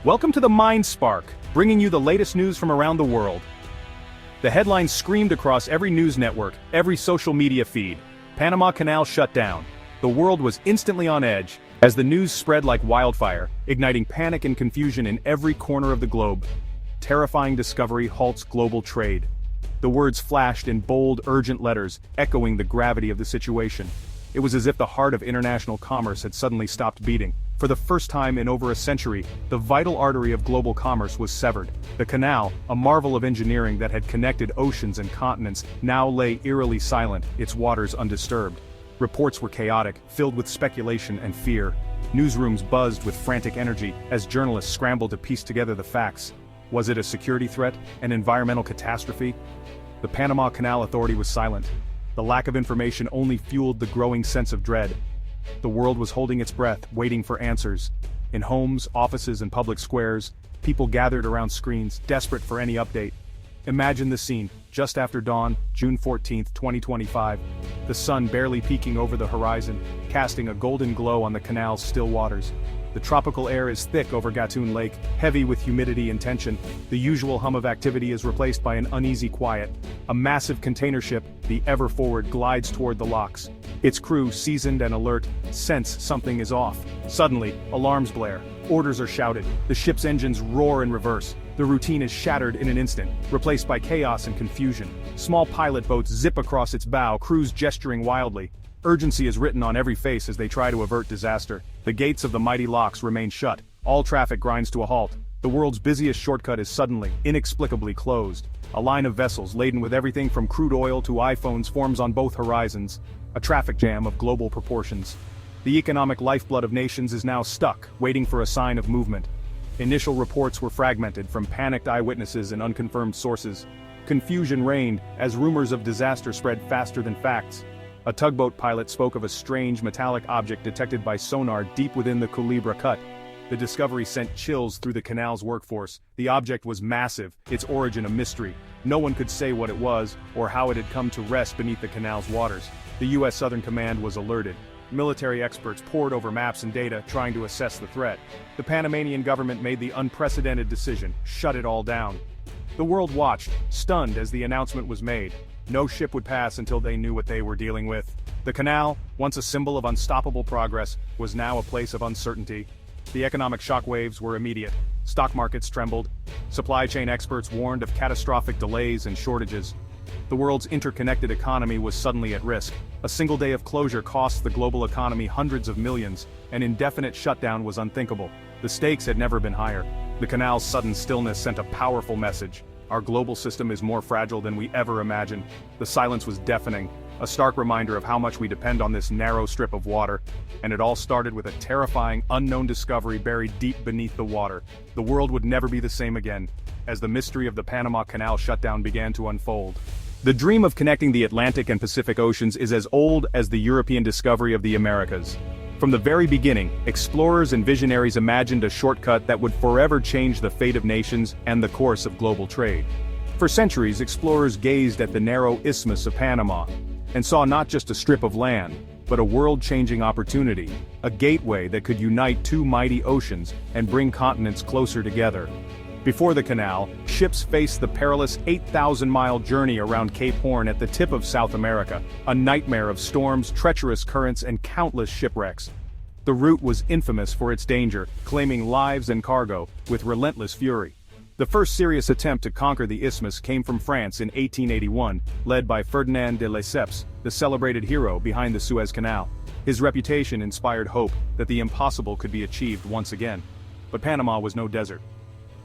Welcome to the Mind Spark, bringing you the latest news from around the world. The headlines screamed across every news network, every social media feed. Panama Canal shut down. The world was instantly on edge, as the news spread like wildfire, igniting panic and confusion in every corner of the globe. Terrifying discovery halts global trade. The words flashed in bold, urgent letters, echoing the gravity of the situation. It was as if the heart of international commerce had suddenly stopped beating. For the first time in over a century, the vital artery of global commerce was severed. The canal, a marvel of engineering that had connected oceans and continents, now lay eerily silent, its waters undisturbed. Reports were chaotic, filled with speculation and fear. Newsrooms buzzed with frantic energy as journalists scrambled to piece together the facts. Was it a security threat? An environmental catastrophe? The Panama Canal Authority was silent. The lack of information only fueled the growing sense of dread. The world was holding its breath, waiting for answers. In homes, offices, and public squares, people gathered around screens, desperate for any update. Imagine the scene, just after dawn, June 14, 2025. The sun barely peeking over the horizon, casting a golden glow on the canal's still waters. The tropical air is thick over Gatun Lake, heavy with humidity and tension. The usual hum of activity is replaced by an uneasy quiet. A massive container ship, the Ever Forward, glides toward the locks. Its crew, seasoned and alert, sense something is off. Suddenly, alarms blare. Orders are shouted. The ship's engines roar in reverse. The routine is shattered in an instant, replaced by chaos and confusion. Small pilot boats zip across its bow, crews gesturing wildly. Urgency is written on every face as they try to avert disaster. The gates of the mighty locks remain shut. All traffic grinds to a halt. The world's busiest shortcut is suddenly, inexplicably closed. A line of vessels laden with everything from crude oil to iPhones forms on both horizons. A traffic jam of global proportions. The economic lifeblood of nations is now stuck, waiting for a sign of movement. Initial reports were fragmented from panicked eyewitnesses and unconfirmed sources. Confusion reigned as rumors of disaster spread faster than facts. A tugboat pilot spoke of a strange metallic object detected by sonar deep within the Culebra Cut. The discovery sent chills through the canal's workforce. The object was massive, its origin a mystery. No one could say what it was, or how it had come to rest beneath the canal's waters. The U.S. Southern Command was alerted. Military experts pored over maps and data, trying to assess the threat. The Panamanian government made the unprecedented decision: shut it all down. The world watched, stunned as the announcement was made. No ship would pass until they knew what they were dealing with. The canal, once a symbol of unstoppable progress, was now a place of uncertainty. The economic shockwaves were immediate. Stock markets trembled. Supply chain experts warned of catastrophic delays and shortages. The world's interconnected economy was suddenly at risk. A single day of closure cost the global economy hundreds of millions. An indefinite shutdown was unthinkable. The stakes had never been higher. The canal's sudden stillness sent a powerful message. Our global system is more fragile than we ever imagined. The silence was deafening, a stark reminder of how much we depend on this narrow strip of water. And it all started with a terrifying, unknown discovery buried deep beneath the water. The world would never be the same again, as the mystery of the Panama Canal shutdown began to unfold. The dream of connecting the Atlantic and Pacific Oceans is as old as the European discovery of the Americas. From the very beginning, explorers and visionaries imagined a shortcut that would forever change the fate of nations and the course of global trade. For centuries, explorers gazed at the narrow Isthmus of Panama and saw not just a strip of land, but a world-changing opportunity, a gateway that could unite two mighty oceans and bring continents closer together. Before the canal, ships faced the perilous 8,000-mile journey around Cape Horn at the tip of South America, a nightmare of storms, treacherous currents, and countless shipwrecks. The route was infamous for its danger, claiming lives and cargo, with relentless fury. The first serious attempt to conquer the isthmus came from France in 1881, led by Ferdinand de Lesseps, the celebrated hero behind the Suez Canal. His reputation inspired hope that the impossible could be achieved once again. But Panama was no desert.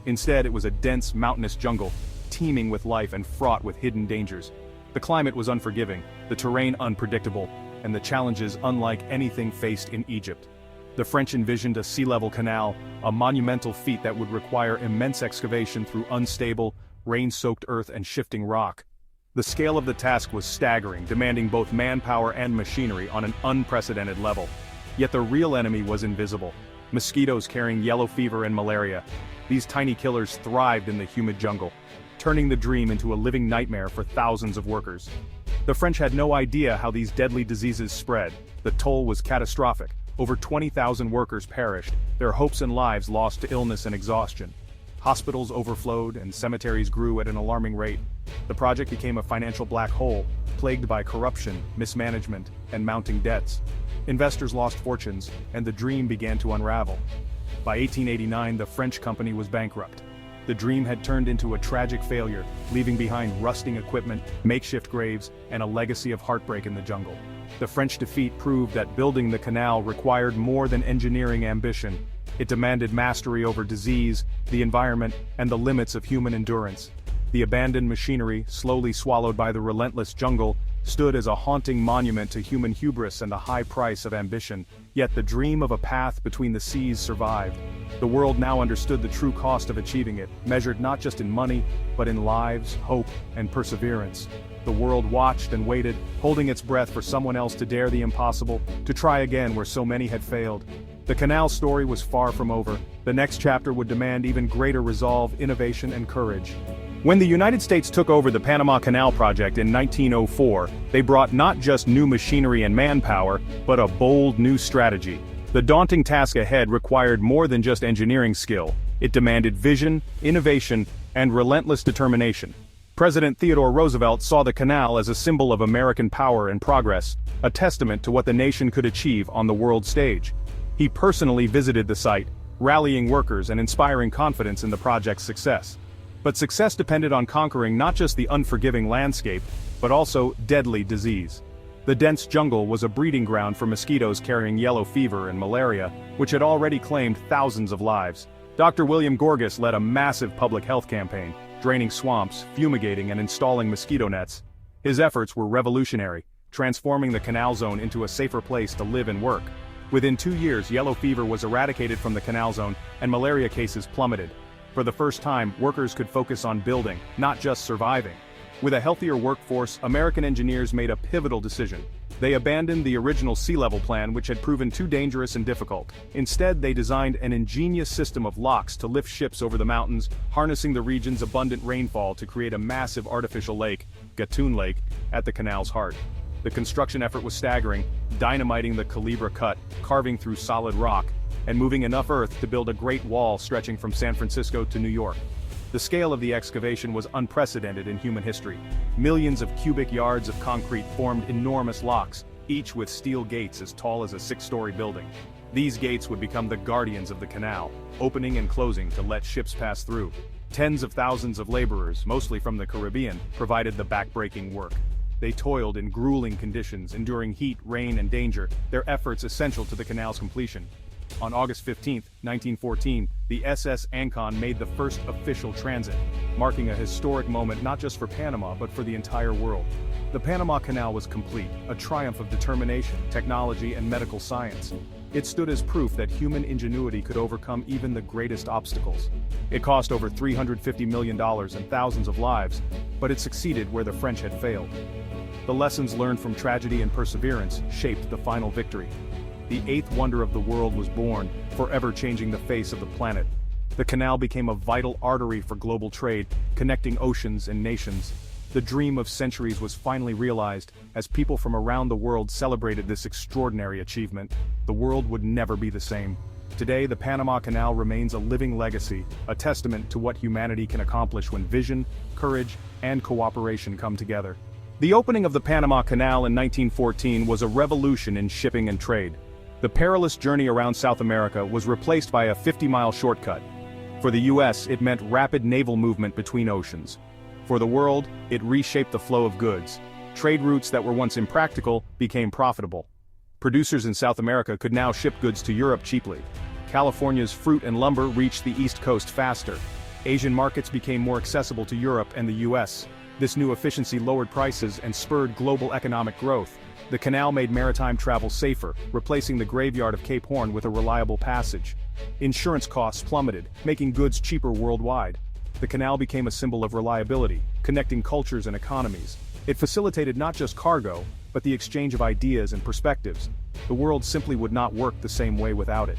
Instead, it was a dense, mountainous jungle, teeming with life and fraught with hidden dangers. The climate was unforgiving, the terrain unpredictable, and the challenges unlike anything faced in Egypt. The French envisioned a sea-level canal, a monumental feat that would require immense excavation through unstable, rain-soaked earth and shifting rock. The scale of the task was staggering, demanding both manpower and machinery on an unprecedented level. Yet the real enemy was invisible: mosquitoes carrying yellow fever and malaria. These tiny killers thrived in the humid jungle, turning the dream into a living nightmare for thousands of workers. The French had no idea how these deadly diseases spread. The toll was catastrophic. over 20,000 workers perished, their hopes and lives lost to illness and exhaustion. Hospitals overflowed and cemeteries grew at an alarming rate. The project became a financial black hole, plagued by corruption, mismanagement, and mounting debts. Investors lost fortunes, and the dream began to unravel. By 1889, the French company was bankrupt. The dream had turned into a tragic failure, leaving behind rusting equipment, makeshift graves, and a legacy of heartbreak in the jungle. The French defeat proved that building the canal required more than engineering ambition. It demanded mastery over disease, the environment, and the limits of human endurance. The abandoned machinery, slowly swallowed by the relentless jungle, stood as a haunting monument to human hubris and the high price of ambition. Yet the dream of a path between the seas survived. The world now understood the true cost of achieving it, measured not just in money, but in lives, hope, and perseverance. The world watched and waited, holding its breath for someone else to dare the impossible, to try again where so many had failed. The canal story was far from over. The next chapter would demand even greater resolve, innovation, and courage. When the United States took over the Panama Canal project in 1904, they brought not just new machinery and manpower, but a bold new strategy. The daunting task ahead required more than just engineering skill. It demanded vision, innovation, and relentless determination. President Theodore Roosevelt saw the canal as a symbol of American power and progress, a testament to what the nation could achieve on the world stage. He personally visited the site, rallying workers and inspiring confidence in the project's success. But success depended on conquering not just the unforgiving landscape, but also deadly disease. The dense jungle was a breeding ground for mosquitoes carrying yellow fever and malaria, which had already claimed thousands of lives. Dr. William Gorgas led a massive public health campaign, draining swamps, fumigating and installing mosquito nets. His efforts were revolutionary, transforming the canal zone into a safer place to live and work. Within 2 years, yellow fever was eradicated from the canal zone, and malaria cases plummeted. For the first time, workers could focus on building, not just surviving. With a healthier workforce, American engineers made a pivotal decision. They abandoned the original sea level plan, which had proven too dangerous and difficult. Instead, they designed an ingenious system of locks to lift ships over the mountains, harnessing the region's abundant rainfall to create a massive artificial lake, Gatun Lake, at the canal's heart. The construction effort was staggering, dynamiting the Culebra Cut, carving through solid rock, and moving enough earth to build a great wall stretching from San Francisco to New York. The scale of the excavation was unprecedented in human history. Millions of cubic yards of concrete formed enormous locks, each with steel gates as tall as a 6-story building. These gates would become the guardians of the canal, opening and closing to let ships pass through. Tens of thousands of laborers, mostly from the Caribbean, provided the backbreaking work. They toiled in grueling conditions, enduring heat, rain, and danger, their efforts essential to the canal's completion. On August 15, 1914, the SS Ancon made the first official transit, marking a historic moment not just for Panama but for the entire world. The Panama Canal was complete, a triumph of determination, technology, and medical science. It stood as proof that human ingenuity could overcome even the greatest obstacles. It cost over $350 million and thousands of lives, but it succeeded where the French had failed. The lessons learned from tragedy and perseverance shaped the final victory. The eighth wonder of the world was born, forever changing the face of the planet. The canal became a vital artery for global trade, connecting oceans and nations. The dream of centuries was finally realized, as people from around the world celebrated this extraordinary achievement. The world would never be the same. Today, the Panama Canal remains a living legacy, a testament to what humanity can accomplish when vision, courage, and cooperation come together. The opening of the Panama Canal in 1914 was a revolution in shipping and trade. The perilous journey around South America was replaced by a 50-mile shortcut. For the US, it meant rapid naval movement between oceans. For the world, it reshaped the flow of goods. Trade routes that were once impractical became profitable. Producers in South America could now ship goods to Europe cheaply. California's fruit and lumber reached the East Coast faster. Asian markets became more accessible to Europe and the US. This new efficiency lowered prices and spurred global economic growth. The canal made maritime travel safer, replacing the graveyard of Cape Horn with a reliable passage. Insurance costs plummeted, making goods cheaper worldwide. The canal became a symbol of reliability, connecting cultures and economies. It facilitated not just cargo, but the exchange of ideas and perspectives. The world simply would not work the same way without it.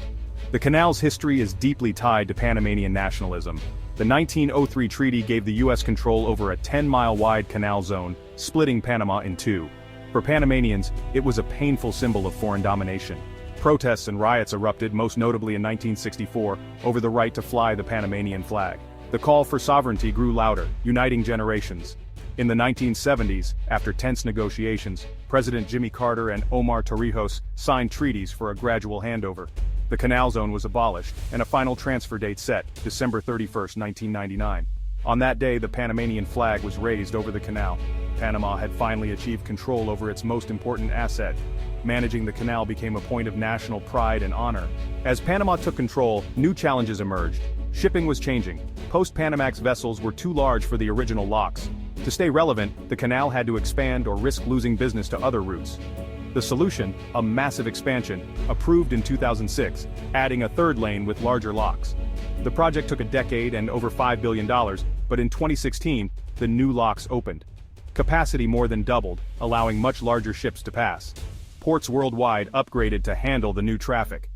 The canal's history is deeply tied to Panamanian nationalism. The 1903 treaty gave the U.S. control over a 10-mile-wide canal zone, splitting Panama in two. For Panamanians, it was a painful symbol of foreign domination. Protests and riots erupted, most notably in 1964, over the right to fly the Panamanian flag. The call for sovereignty grew louder, uniting generations. In the 1970s, after tense negotiations, President Jimmy Carter and Omar Torrijos signed treaties for a gradual handover. The Canal Zone was abolished, and a final transfer date set, December 31, 1999. On that day, the Panamanian flag was raised over the canal. Panama had finally achieved control over its most important asset. Managing the canal became a point of national pride and honor. As Panama took control, new challenges emerged. Shipping was changing. Post-Panamax vessels were too large for the original locks. To stay relevant, the canal had to expand or risk losing business to other routes. The solution, a massive expansion, approved in 2006, adding a third lane with larger locks. The project took a decade and over $5 billion, but in 2016, the new locks opened. Capacity more than doubled, allowing much larger ships to pass. Ports worldwide upgraded to handle the new traffic.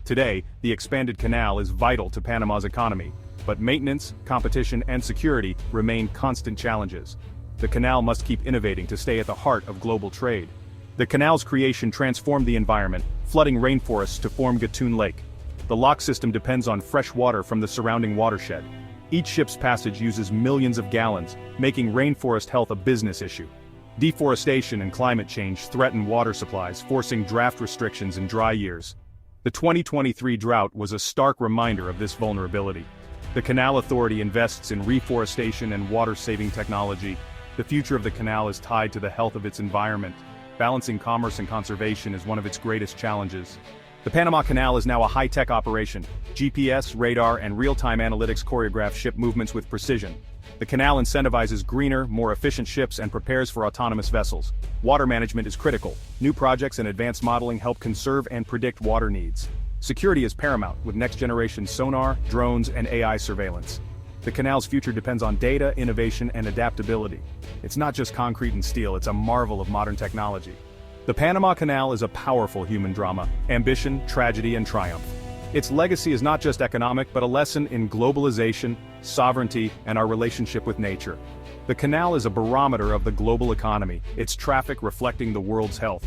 Today, the expanded canal is vital to Panama's economy, but maintenance, competition, and security remain constant challenges. The canal must keep innovating to stay at the heart of global trade. The canal's creation transformed the environment, flooding rainforests to form Gatun Lake. The lock system depends on fresh water from the surrounding watershed. Each ship's passage uses millions of gallons, making rainforest health a business issue. Deforestation and climate change threaten water supplies, forcing draft restrictions in dry years. The 2023 drought was a stark reminder of this vulnerability. The Canal Authority invests in reforestation and water-saving technology. The future of the canal is tied to the health of its environment. Balancing commerce and conservation is one of its greatest challenges. The Panama Canal is now a high-tech operation. GPS, radar, and real-time analytics choreograph ship movements with precision. The canal incentivizes greener, more efficient ships and prepares for autonomous vessels. Water management is critical. New projects and advanced modeling help conserve and predict water needs. Security is paramount, with next-generation sonar, drones, and AI surveillance. The canal's future depends on data, innovation, and adaptability. It's not just concrete and steel, it's a marvel of modern technology. The Panama Canal is a powerful human drama, ambition, tragedy, and triumph. Its legacy is not just economic, but a lesson in globalization, sovereignty, and our relationship with nature. The canal is a barometer of the global economy, its traffic reflecting the world's health.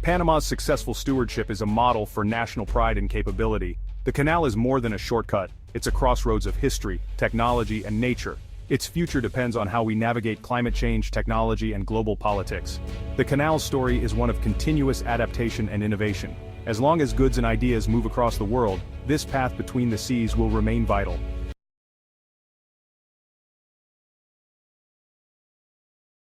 Panama's successful stewardship is a model for national pride and capability. The canal is more than a shortcut, it's a crossroads of history, technology, and nature. Its future depends on how we navigate climate change, technology, and global politics. The canal's story is one of continuous adaptation and innovation. As long as goods and ideas move across the world, this path between the seas will remain vital.